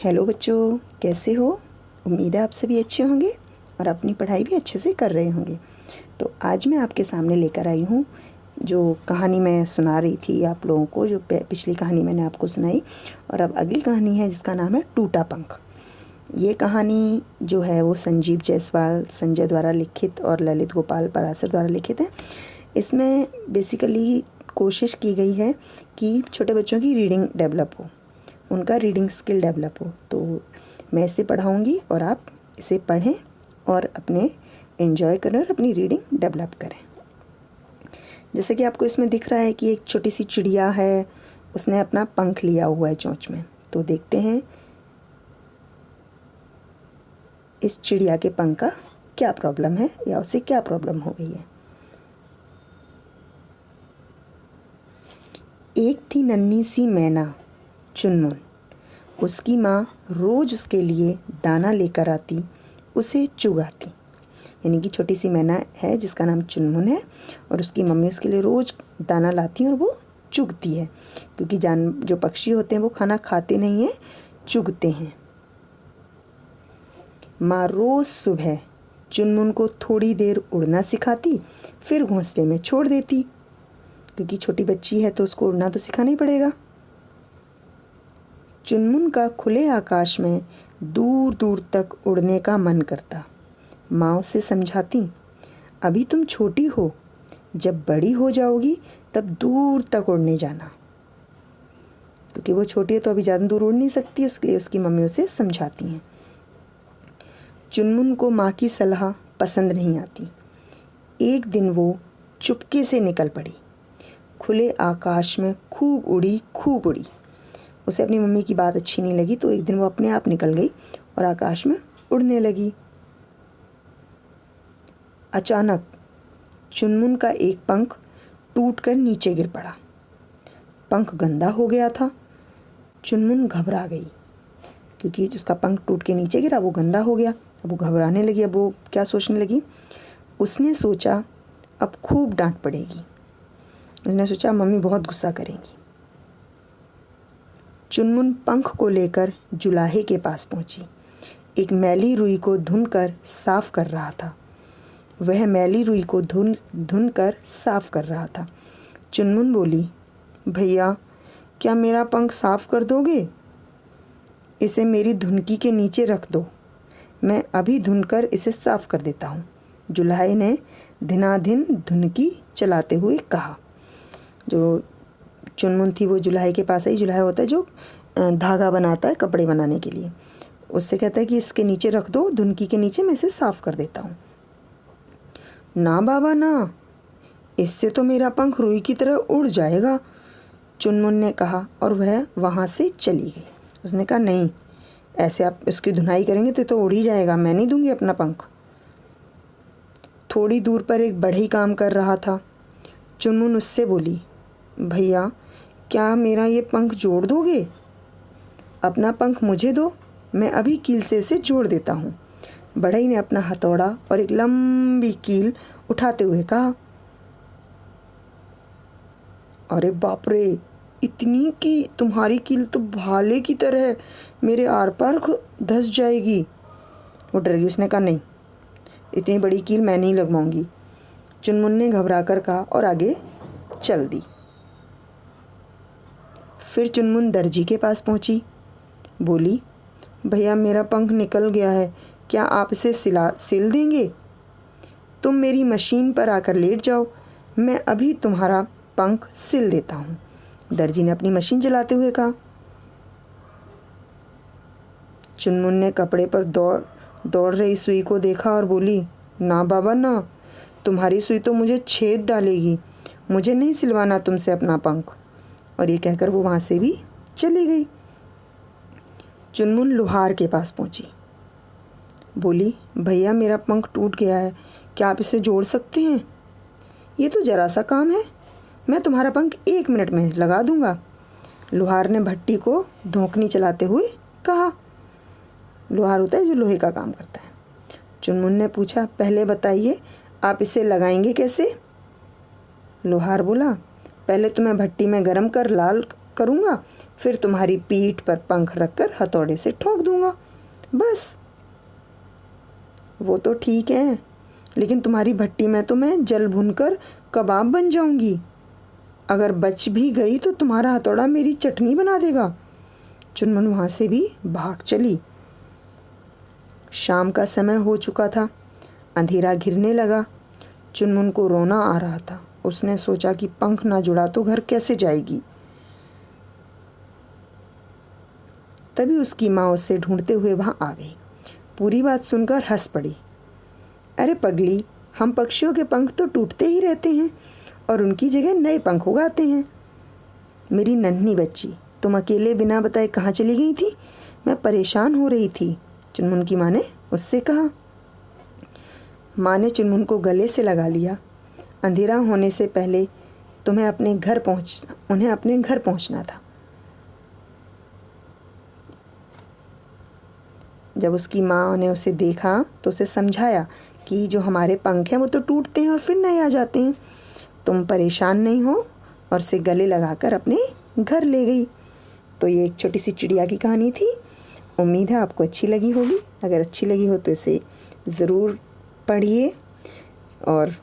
Hello बच्चों, कैसे हो? उम्मीद है आप सभी अच्छे होंगे और अपनी पढ़ाई भी अच्छे से कर रहे होंगे। तो आज मैं आपके सामने लेकर आई हूँ जो कहानी मैं सुना रही थी आप लोगों को, जो पिछली कहानी मैंने आपको सुनाई। और अब अगली कहानी है जिसका नाम है टूटा पंख। ये कहानी जो है वो संजीव जायसवाल, संजय द्वारा लिखित और ललित गोपाल पराशर द्वारा लिखित है। इसमें बेसिकली कोशिश की गई है कि छोटे बच्चों की रीडिंग डेवलप हो, उनका रीडिंग स्किल डेवलप हो। तो मैं इसे पढ़ाऊँगी और आप इसे पढ़ें और अपने एंजॉय करें और अपनी रीडिंग डेवलप करें। जैसे कि आपको इसमें दिख रहा है कि एक छोटी सी चिड़िया है, उसने अपना पंख लिया हुआ है चोंच में। तो देखते हैं इस चिड़िया के पंख का क्या प्रॉब्लम है या उसे क्या प्रॉब्लम हो गई है। एक थी नन्ही सी मैना चुनमुन। उसकी माँ रोज़ उसके लिए दाना लेकर आती, उसे चुगाती। यानी कि छोटी सी मैना है जिसका नाम चुनमुन है और उसकी मम्मी उसके लिए रोज़ दाना लाती है और वो चुगती है, क्योंकि जो पक्षी होते हैं वो खाना खाते नहीं हैं, चुगते हैं। माँ रोज़ सुबह चुनमुन को थोड़ी देर उड़ना सिखाती, फिर घोंसले में छोड़ देती, क्योंकि छोटी बच्ची है तो उसको उड़ना तो सिखाना ही पड़ेगा। चुनमुन का खुले आकाश में दूर दूर तक उड़ने का मन करता। माँ उसे समझाती, अभी तुम छोटी हो, जब बड़ी हो जाओगी तब दूर तक उड़ने जाना। क्योंकि वो छोटी है तो अभी ज़्यादा दूर उड़ नहीं सकती, उसके लिए उसकी मम्मी उसे समझाती हैं। चुनमुन को माँ की सलाह पसंद नहीं आती। एक दिन वो चुपके से निकल पड़ी। खुले आकाश में खूब उड़ी। उसे अपनी मम्मी की बात अच्छी नहीं लगी, तो एक दिन वो अपने आप निकल गई और आकाश में उड़ने लगी। अचानक चुनमुन का एक पंख टूटकर नीचे गिर पड़ा। पंख गंदा हो गया था। चुनमुन घबरा गई, क्योंकि उसका पंख टूट के नीचे गिरा, वो गंदा हो गया। अब वो घबराने लगी। अब वो क्या सोचने लगी, उसने सोचा अब खूब डांट पड़ेगी। उसने सोचा मम्मी बहुत गुस्सा करेंगी। चुनमुन पंख को लेकर जुलाहे के पास पहुंची। एक मैली रुई को धुनकर साफ कर रहा था। वह मैली रुई को धुनकर साफ कर रहा था। चुनमुन बोली, भैया क्या मेरा पंख साफ कर दोगे? इसे मेरी धुनकी के नीचे रख दो, मैं अभी धुनकर इसे साफ कर देता हूँ। जुलाहे ने धिनाधिन धुनकी चलाते हुए कहा। जो चुनमुन थी वो जुलाहे के पास आई। जुलाहा होता है जो धागा बनाता है कपड़े बनाने के लिए। उससे कहता है कि इसके नीचे रख दो, धुनकी के नीचे, मैं इसे साफ कर देता हूँ। ना बाबा ना, इससे तो मेरा पंख रुई की तरह उड़ जाएगा, चुनमुन ने कहा और वह वहाँ से चली गई। उसने कहा नहीं, ऐसे आप इसकी धुनाई करेंगे तो उड़ ही जाएगा, मैं नहीं दूंगी अपना पंख। थोड़ी दूर पर एक बढ़ई काम कर रहा था। चुनमुन उससे बोली, भैया क्या मेरा ये पंख जोड़ दोगे? अपना पंख मुझे दो, मैं अभी कील से इसे जोड़ देता हूँ। बढ़ई ने अपना हथौड़ा और एक लंबी कील उठाते हुए कहा। अरे बाप रे, इतनी की तुम्हारी कील तो भाले की तरह है, मेरे आर पार धंस जाएगी। वो डर गई। उसने कहा नहीं, इतनी बड़ी कील मैं नहीं लगवाऊंगी। चुनमुन ने घबरा कर कहा और आगे चल दी। फिर चुनमुन दर्जी के पास पहुंची। बोली, भैया मेरा पंख निकल गया है, क्या आप इसे सिल देंगे? तुम मेरी मशीन पर आकर लेट जाओ, मैं अभी तुम्हारा पंख सिल देता हूँ। दर्जी ने अपनी मशीन चलाते हुए कहा। चुनमुन ने कपड़े पर दौड़ रही सुई को देखा और बोली, ना बाबा ना, तुम्हारी सुई तो मुझे छेद डालेगी, मुझे नहीं सिलवाना तुमसे अपना पंख। और ये कहकर वो वहाँ से भी चली गई। चुनमुन लोहार के पास पहुँची। बोली, भैया मेरा पंख टूट गया है, क्या आप इसे जोड़ सकते हैं? ये तो ज़रा सा काम है, मैं तुम्हारा पंख 1 मिनट में लगा दूंगा। लोहार ने भट्टी को धोंकनी चलाते हुए कहा। लोहार होता है जो लोहे का काम करता है। चुनमुन ने पूछा, पहले बताइए आप इसे लगाएंगे कैसे? लोहार बोला, पहले तो मैं भट्टी में गरम कर करूँगा, फिर तुम्हारी पीठ पर पंख रखकर हथौड़े से ठोक दूँगा, बस। वो तो ठीक है, लेकिन तुम्हारी भट्टी में तो मैं जल भूनकर कबाब बन जाऊंगी। अगर बच भी गई तो तुम्हारा हथौड़ा मेरी चटनी बना देगा। चुनमुन वहाँ से भी भाग चली। शाम का समय हो चुका था, अंधेरा घिरने लगा। चुनमुन को रोना आ रहा था। उसने सोचा कि पंख ना जुड़ा तो घर कैसे जाएगी। तभी उसकी माँ उसे ढूंढते हुए वहाँ आ गई। पूरी बात सुनकर हंस पड़ी। अरे पगली, हम पक्षियों के पंख तो टूटते ही रहते हैं और उनकी जगह नए पंख उगाते हैं। मेरी नन्ही बच्ची, तुम अकेले बिना बताए कहाँ चली गई थी? मैं परेशान हो रही थी, चुनमुन की माँ ने उससे कहा। माँ ने चुनमुन को गले से लगा लिया। अंधेरा होने से पहले उन्हें अपने घर पहुँचना था। जब उसकी माँ ने उसे देखा तो उसे समझाया कि जो हमारे पंख हैं वो तो टूटते हैं और फिर नए आ जाते हैं, तुम परेशान नहीं हो, और उसे गले लगाकर अपने घर ले गई। तो ये एक छोटी सी चिड़िया की कहानी थी। उम्मीद है आपको अच्छी लगी होगी। अगर अच्छी लगी हो तो इसे ज़रूर पढ़िए और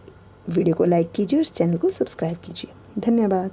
वीडियो को लाइक कीजिए और चैनल को सब्सक्राइब कीजिए। धन्यवाद।